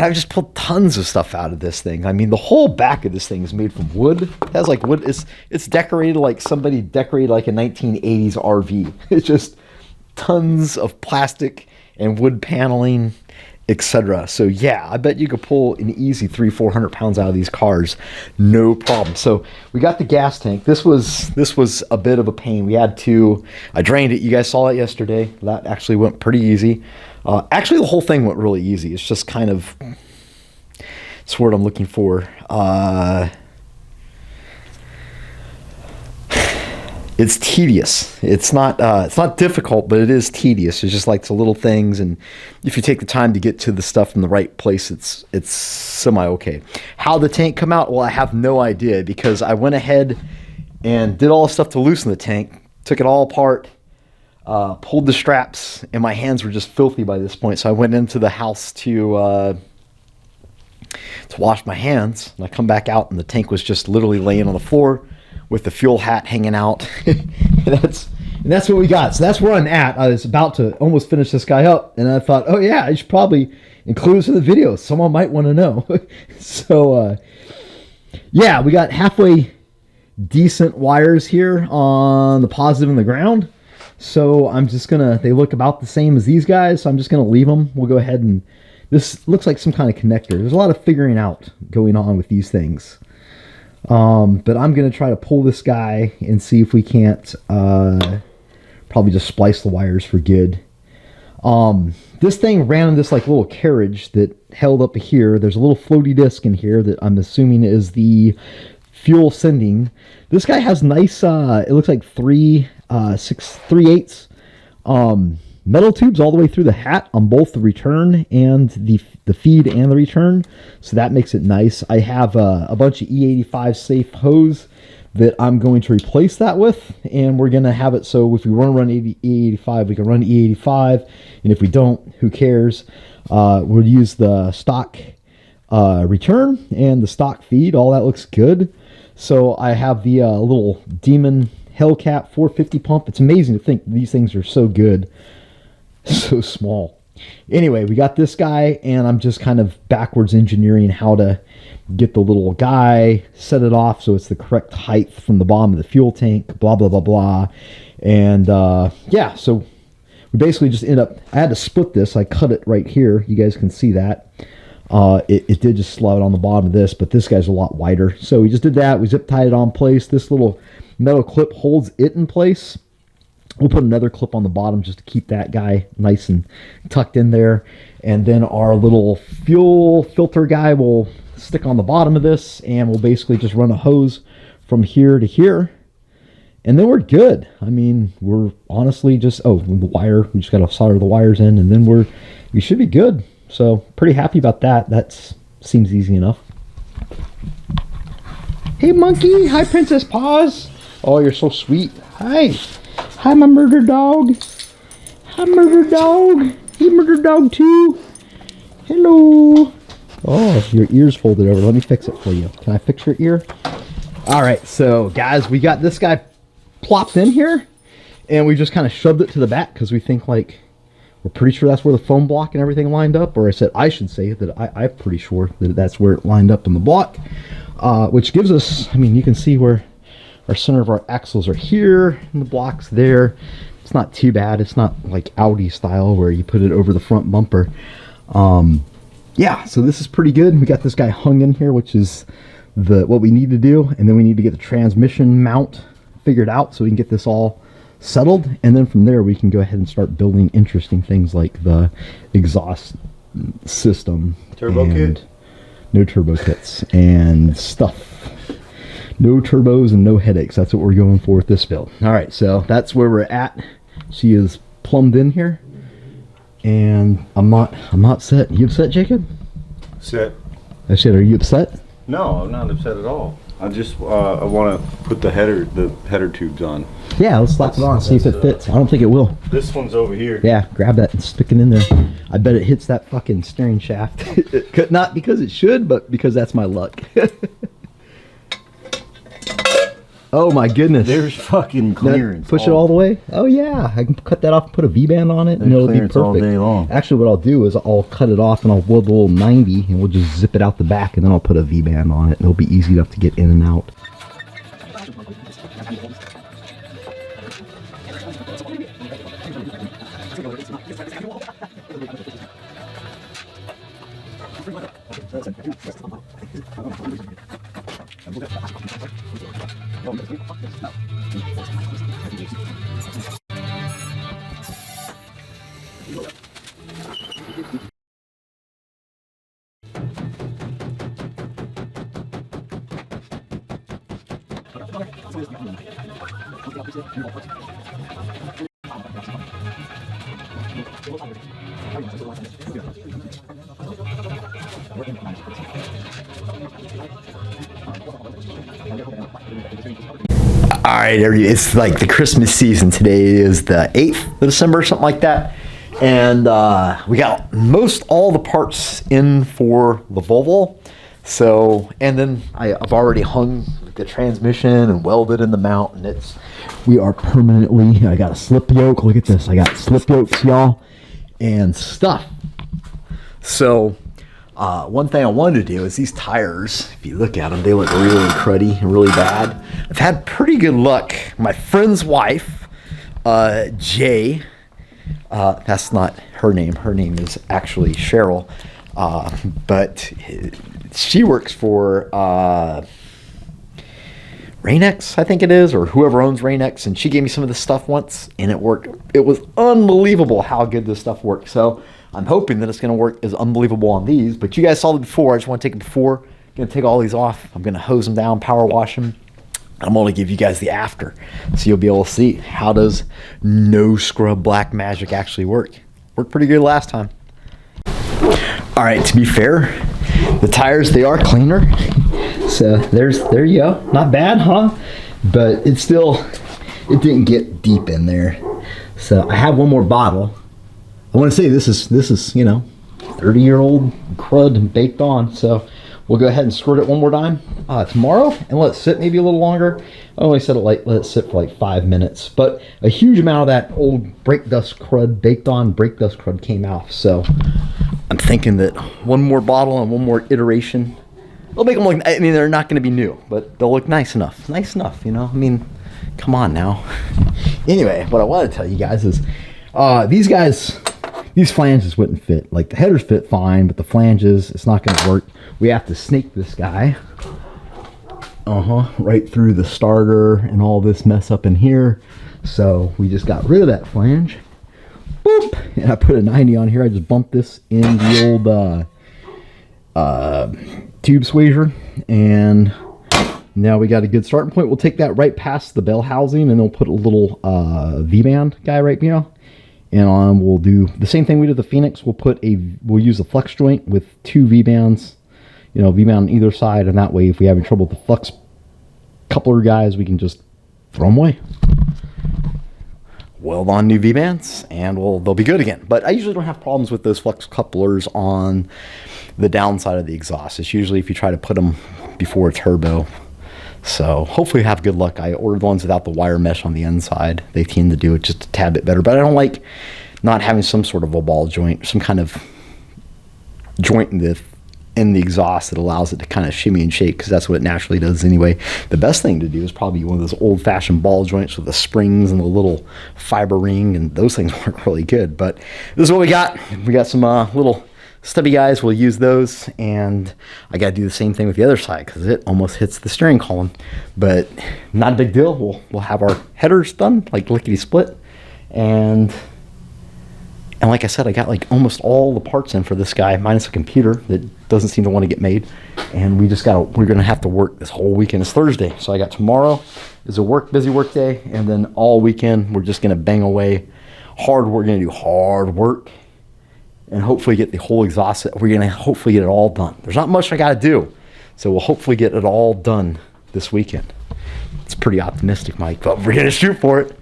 And I've just pulled tons of stuff out of this thing. I mean, the whole back of this thing is made from wood. It has like wood. It's decorated like somebody decorated like a 1980s RV. It's just tons of plastic and wood paneling, etc. So yeah, I bet you could pull an easy 300-400 pounds out of these cars, no problem. So we got the gas tank. This was a bit of a pain. We had to. I drained it. You guys saw it yesterday. That actually went pretty easy. Actually, the whole thing went really easy. It's just kind of, it's the word I'm looking for. It's tedious. It's not difficult, but it is tedious. It's just like the little things, and if you take the time to get to the stuff in the right place, it's semi-okay. How the tank come out? Well, I have no idea, because I went ahead and did all the stuff to loosen the tank, took it all apart, pulled the straps, and my hands were just filthy by this point. So I went into the house to wash my hands, and I come back out, and the tank was just literally laying on the floor with the fuel hat hanging out. and that's what we got. So that's where I'm at. I was about to almost finish this guy up, and I thought, oh yeah, I should probably include this in the video. Someone might want to know. So yeah, we got halfway decent wires here on the positive and the ground. So I'm just gonna, they look about the same as these guys, so I'm just gonna leave them. We'll go ahead and, this looks like some kind of connector. There's a lot of figuring out going on with these things. But I'm gonna try to pull this guy and see if we can't probably just splice the wires for good. This thing ran in this like little carriage that held up here. There's a little floaty disc in here that I'm assuming is the fuel sending. This guy has nice, it looks like 3/8 metal tubes all the way through the hat on both the return and the feed and the return, so that makes it nice. I have a bunch of E85 safe hose that I'm going to replace that with, and we're going to have it so if we want to run E85, we can run E85, and if we don't, who cares. We'll use the stock return and the stock feed. All that looks good. So I have the little Demon Hellcat 450 pump. It's amazing to think these things are so good, so small. Anyway, we got this guy, and I'm just kind of backwards engineering how to get the little guy, set it off so it's the correct height from the bottom of the fuel tank, blah, blah, blah, blah. And yeah, so we basically just end up, I had to split this. I cut it right here. You guys can see that. It did just slide on the bottom of this, but this guy's a lot wider. So we just did that. We zip tied it on place. This little metal clip holds it in place. We'll put another clip on the bottom just to keep that guy nice and tucked in there. And then our little fuel filter guy will stick on the bottom of this, and we'll basically just run a hose from here to here. And then we're good. I mean, we're honestly just, oh, the wire, we just got to solder the wires in, and then we should be good. So pretty happy about that. That seems easy enough. Hey, monkey. Hi, Princess Paws. Oh, you're so sweet. Hi. Hi, my murder dog. Hi, murder dog. Hey, murder dog, too. Hello. Oh, your ear's folded over. Let me fix it for you. Can I fix your ear? All right, so, guys, we got this guy plopped in here, and we just kind of shoved it to the back because we think, like, we're pretty sure that's where the foam block and everything lined up. Or I should say that I'm pretty sure that that's where it lined up in the block, which gives us, I mean, you can see where our center of our axles are here, and the block's there. It's not too bad. It's not like Audi style where you put it over the front bumper. Yeah, so this is pretty good. We got this guy hung in here, which is what we need to do, and then we need to get the transmission mount figured out so we can get this all settled, and then from there we can go ahead and start building interesting things like the exhaust system, turbo kit, no turbo kits and stuff. No turbos and no headaches. That's what we're going for with this build. All right, so that's where we're at. She is plumbed in here, and I'm not upset. You upset, Jacob? Upset. I said, are you upset? No, I'm not upset at all. I just I want to put the header tubes on. Yeah, let's slap it on, see if it fits. I don't think it will. This one's over here. Yeah, grab that and stick it in there. I bet it hits that fucking steering shaft. Not because it should, but because that's my luck. Oh my goodness. There's fucking clearance. Push it all the way? Oh yeah, I can cut that off and put a V-band on it, and There's it'll be clearance all perfect. day long. Actually, what I'll do is I'll cut it off and I'll weld a little 90, and we'll just zip it out the back, and then I'll put a V-band on it, and it'll be easy enough to get in and out. All right, it's like the Christmas season. Today is the 8th of December, something like that. And we got most all the parts in for the Volvo. So, and then I've already hung the transmission and welded in the mount, and we are permanently, I got a slip yoke. Look at this. I got slip yokes, y'all, and stuff. So, one thing I wanted to do is these tires, if you look at them, they look really cruddy and really bad. I've had pretty good luck. My friend's wife, Jay, that's not her name. Her name is actually Cheryl. But she works for Rain-X, I think it is, or whoever owns Rain-X, and she gave me some of this stuff once, and it worked. It was unbelievable how good this stuff works. So I'm hoping that it's going to work as unbelievable on these. But you guys saw the before. I just want to take it before. I'm going to take all these off. I'm going to hose them down, power wash them. I'm going to give you guys the after, so you'll be able to see how does no scrub black magic actually work. Worked pretty good last time. All right, to be fair, the tires, they are cleaner. So there you go. Not bad, huh? But it didn't get deep in there. So I have one more bottle. I want to say this is 30-year-old crud baked on. So we'll go ahead and squirt it one more time tomorrow and let it sit maybe a little longer. I only said let it sit for like 5 minutes, but a huge amount of that old brake dust crud, baked on brake dust crud came off. So I'm thinking that one more bottle and one more iteration, they'll make them look, I mean, they're not going to be new, but they'll look nice enough. Nice enough, you know? I mean, come on now. Anyway, what I want to tell you guys is these flanges wouldn't fit. Like, the headers fit fine, but the flanges, it's not going to work. We have to snake this guy. Right through the starter and all this mess up in here. So we just got rid of that flange. Boop! And I put a 90 on here. I just bumped this in the old tube swasher. And now we got a good starting point. We'll take that right past the bell housing, and then we'll put a little V-band guy right now. And we'll do the same thing we did the Phoenix. We'll use a flex joint with 2 V-bands, V-band on either side, and that way if we have any trouble with the flex coupler guys, we can just throw them away. Weld on new V-bands, and they'll be good again. But I usually don't have problems with those flex couplers on the downside of the exhaust. It's usually if you try to put them before a turbo. So hopefully have good luck. I ordered the ones without the wire mesh on the inside. They tend to do it just a tad bit better, but I don't like not having some sort of a ball joint, some kind of joint in the exhaust that allows it to kind of shimmy and shake, because that's what it naturally does anyway. The best thing to do is probably one of those old-fashioned ball joints with the springs and the little fiber ring, and those things work really good. But this is what we got. We got some little stubby guys. We'll use those, and I got to do the same thing with the other side because it almost hits the steering column, but not a big deal. We'll have our headers done like lickety split, and like I said, I got like almost all the parts in for this guy, minus a computer that doesn't seem to want to get made. And we're gonna have to work this whole weekend. It's Thursday, so I got tomorrow is a busy work day, and then all weekend we're just gonna bang away hard. We're gonna do hard work and hopefully get the whole exhaust. We're gonna hopefully get it all done. There's not much I gotta do, so we'll hopefully get it all done this weekend. It's pretty optimistic, Mike, but we're gonna shoot for it.